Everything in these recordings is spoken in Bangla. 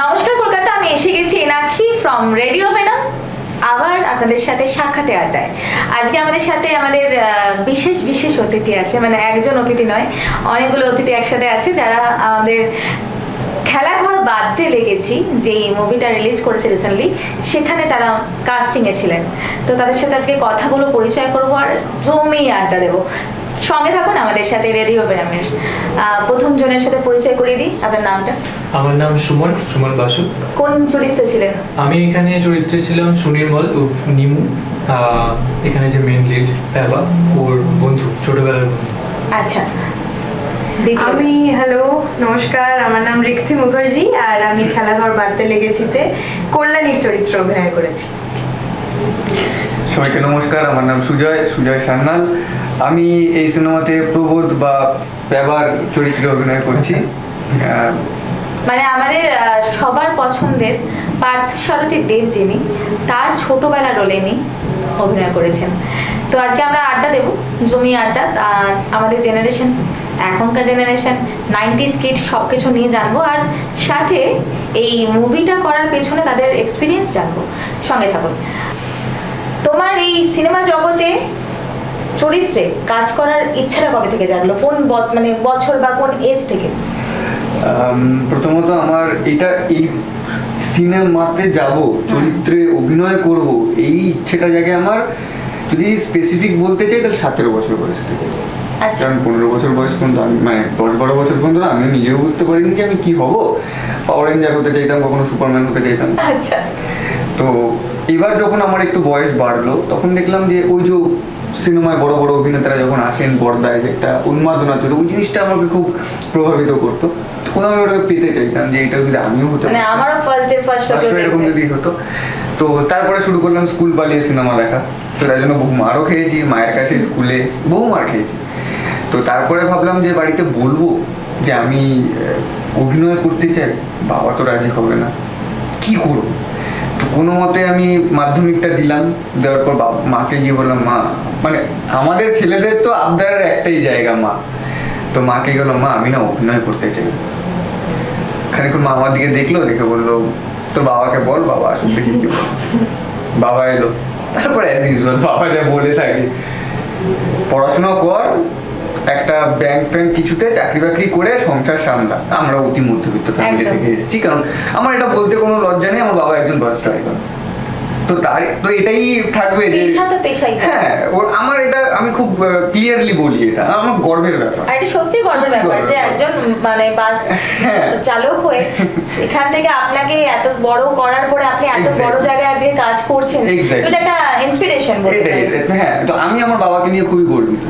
নমস্কার কলকাতা, আমি এসে গেছি ইনাক্ষী ফ্রম রেডিও ভেনম, আবার আপনাদের সাথে সাক্ষাতে আড্ডায়। আজকে আমাদের সাথে আমাদের বিশেষ বিশেষ অতিথি আছে, মানে একজন অতিথি নয়, অনেকগুলো অতিথি একসাথে আছে যারা আমাদের খেলাঘর বাঁধতে লেগেছি যে মুভিটা রিলিজ করেছে রিসেন্টলি, সেখানে তারা কাস্টিংয়ে ছিলেন। তো তাদের সাথে আজকে কথাগুলো পরিচয় করবো আর জমিয়ে আড্ডা দেবো। সঙ্গে থাকুন আমাদের সাথে রেডিও ভেনমের। প্রথম জনের সাথে পরিচয় করিয়ে দিই, আপনার নামটা? আমার নাম সুমন বাসু। কোন চরিত্রে ছিলেন? আমি এখানে চরিত্রে ছিলাম সুনির্মল উর্ফ নিমু। এখানে যে মেন লিড প্যাবা, ওর বন্ধু, ছোটবেলার বন্ধু। আচ্ছা, আমি হ্যালো নমস্কার, আমার নাম রিক্তি মুখার্জি আর আমি খেলাঘর বাঁধতে লেগেছিতে কল্যাণীর চরিত্র অভিনয় করেছি। সবাইকে নমস্কার, আমার নাম সুজয় সান্যাল। আমি এই সিনেমাতে প্রবোধ বা প্যাবার চরিত্রে অভিনয় করছি। মানে আমাদের সবার পছন্দের পার্থসারথী দেব যিনি, তার ছোটবেলার রোলে ইনি অভিনয় করেছেন। তো আজকে আমরা আড্ডা দেবো, জমিয়ে আড্ডা। আমাদের জেনারেশন, এখনকার জেনারেশন, 90s কিড, সব কিছু নিয়ে জানবো, আর সাথে এই মুভিটা করার পেছনে তাদের এক্সপিরিয়েন্স জানবো। সঙ্গে থাকুন। তোমার এই সিনেমা জগতে চরিত্রে কাজ করার ইচ্ছাটা কবে থেকে জাগলো? কোন মানে বছর বা কোন এজ থেকে? প্রথমত আমার এই সিনেমাতে যাব, চরিত্রে অভিনয় করব, এই ইচ্ছেটা জাগে আমার, যদি স্পেসিফিক বলতে চাই তাহলে 17 বছর বয়স থেকে। কারণ 15 বছর বয়স পর্যন্ত আমি, মানে 10-12 বছর পর্যন্ত আমিও নিজেও বুঝতে পারিনি কি আমি কি হব। পাওয়ার রেঞ্জার হতে চাইতাম, কখনো সুপারম্যান হতে চাইতাম। আচ্ছা। তো এবার যখন আমার একটু বয়স বাড়লো, তখন দেখলাম যে ওই যে সিনেমায় বড় বড় অভিনেতারা যখন আসেন পর্দায়, যে একটা উন্মাদনা তৈরি, ওই জিনিসটা আমাকে খুব প্রভাবিত করতো। কোথাও আমি ওটাকে পেতে চাইতাম যে এটা যদি আমিও হতে মানে আমারও ফার্স্ট এরকম যদি হতো। তো তারপরে শুরু করলাম স্কুল পালিয়ে সিনেমা দেখা। তো তার জন্য বহু মারও খেয়েছি, মায়ের কাছে, স্কুলে বহু মার খেয়েছি। তো তারপরে ভাবলাম যে বাড়িতে বলবো যে আমি অভিনয় করতে চাই, বাবা তো রাজি হবে না, কি করবো? তো কোনো মতে আমি মাধ্যমিকটা দিলাম, দেওয়ার পর মাকে গিয়ে বললাম, মা, মানে আমাদের ছেলেদের তো আবদারের একটাই জায়গা মা। তো মাকে গেলাম, মা আমি না অভিনয় করতে চাই। খানিকক্ষণ মা আমার দিকে দেখলো, দেখে বললো, তোর বাবাকে বল, বাবা আসুন দেখি কি বল। বাবা এলো, তারপরে অ্যাজ ইউজুয়াল বাবা যা বলে থাকে, পড়াশোনা কর, একটা ব্যাংক কিছুতে চাকরি বাকরি করে সংসার সামলা। আমরা অতি মধ্যবিত্ত ফ্যামিলি থেকে এসেছি, কারণ আমার এটা বলতে কোনো লজ্জা নেই, আমার বাবা একজন বাস ড্রাইভার। তো এটাই থাকবে যে হ্যাঁ, আমার এটা আমি খুব ক্লিয়ারলি বলি, এটা আমার গর্বের ব্যাপার। এটা সত্যি গর্বের ব্যাপার যে একজন মানে বাস চালক হয়ে এখান থেকে আপনাকে এত বড় করার পরে আপনি এত বড় জায়গায় আজকে কাজ করছেন, এটা একটা ইন্সপিরেশন বলতে। হ্যাঁ, তো আমি আমার বাবাকে নিয়ে খুবই গর্বিত।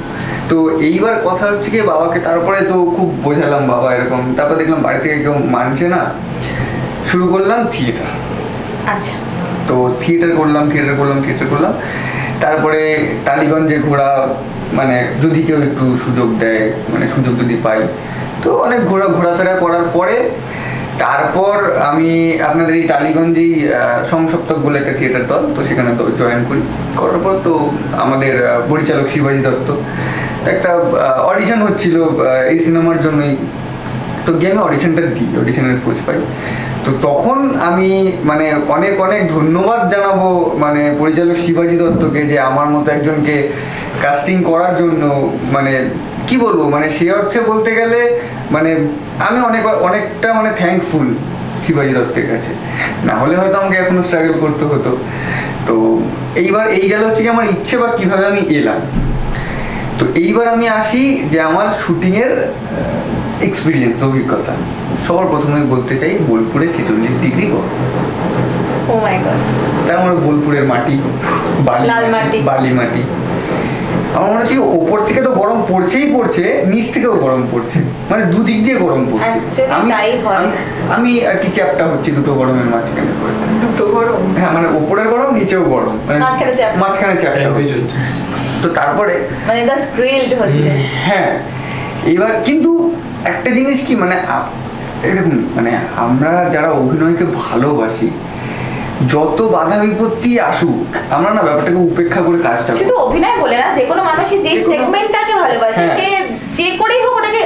তো এইবার কথা হচ্ছে কি, বাবাকে তারপরে তো খুব বোঝালাম বাবা এরকম, তারপর দেখলাম বাড়ি থেকে কেউ মানছে না, শুরু করলাম থিয়েটার। আচ্ছা। তো থিয়েটার করলাম। তারপরে টালিগঞ্জে ঘোরা, মানে যদি কেউ একটু সুযোগ দেয়, মানে সুযোগ যদি পাই, তো অনেক ঘোরাফেরা করার পরে তারপর আমি আপনাদের এই টালিগঞ্জেই সমসপ্তক বলে একটা থিয়েটার দল, তো সেখানে তো জয়েন করার পর তো আমাদের পরিচালক শিবাজি দত্ত, একটা অডিশন হচ্ছিল এই সিনেমার জন্যই। তো গিয়ে আমি অডিশনের খোঁজ পাই। তো তখন আমি মানে অনেক ধন্যবাদ জানাবো মানে পরিচালক শিবাজি দত্তকে, যে আমার মতো একজনকে কাস্টিং করার জন্য, মানে কি বলবো, মানে সেই অর্থে বলতে গেলে মানে আমি অনেকটা মানে থ্যাঙ্কফুল শিবাজি দত্তের কাছে, না হলে হয়তো আমাকে এখনো স্ট্রাগল করতে হতো। তো এইবার এই গেল হচ্ছে কি আমার ইচ্ছে বা কিভাবে আমি এলাম। তো এইবার আমি আসি যে আমার শুটিংয়ের এক্সপিরিয়েন্স, অভিজ্ঞতা। সবার প্রথমে বলতে চাই, বোলপুরে 46 ডিগ্রি গরম। ও মাই গড। তার মানে বোলপুরের মাটি, বালি মাটি। আমার মনে হচ্ছে ওপর থেকে তো গরম পড়ছে, নিচ থেকেও গরম পড়ছে, মানে দুদিক দিয়ে গরম পড়ছে। আমি আর কি চ্যাপটা হচ্ছে দুটো গরমের মাঝখানে করে। দুটো গরম? হ্যাঁ, মানে ওপরের গরম, নিচেও গরম, মানে মাঝখানে চ্যাপটা হচ্ছে। তো তারপরে মানে দ্যাটস গ্রিলড হচ্ছে। হ্যাঁ, এবার কিন্তু একটা জিনিস কি, মানে এরকম, মানে আমরা যারা অভিনয়কে ভালোবাসি, যত বাধা বিপত্তি আসুক, আমরা না ব্যাপারটাকে উপেক্ষা করে কাজটা, শুধু অভিনয় বলে না, যে কোনো মানুষই যে সেগমেন্টটাকে ভালোবাসে, সে যে করেই হোক ওটাকে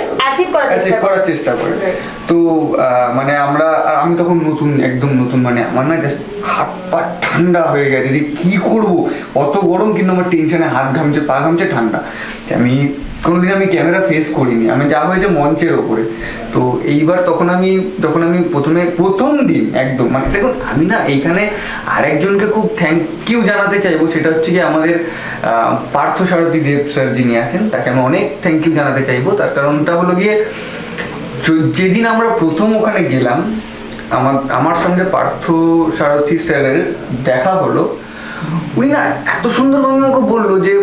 অ্যাচিভ করার চেষ্টা করে। তো মানে আমি তখন একদম নতুন, মানে আমার না জাস্ট হাত পা ঠান্ডা হয়ে গেছে যে কি করব, অত গরম কিন্তু আমার টেনশনে হাত ঘামছে, পা ঘামছে, ঠান্ডা। কোনোদিন আমি ক্যামেরা ফেস করিনি, আমি যা হয়েছে মঞ্চের ওপরে। তো এইবার যখন আমি প্রথম দিন একদম, মানে দেখুন আমি না এইখানে আরেকজনকে খুব থ্যাংক ইউ জানাতে চাইবো, সেটা হচ্ছে কি আমাদের পার্থসারথী দেব স্যার যিনি আছেন, তাকে আমি অনেক থ্যাংক ইউ জানাতে চাইবো। তার কারণটা হলো গিয়ে যেদিন আমরা প্রথম ওখানে গেলাম, আমার সঙ্গে পার্থসারথী স্যারের দেখা হলো। উনি না এত সুন্দরভাবে আমাকে বললো যে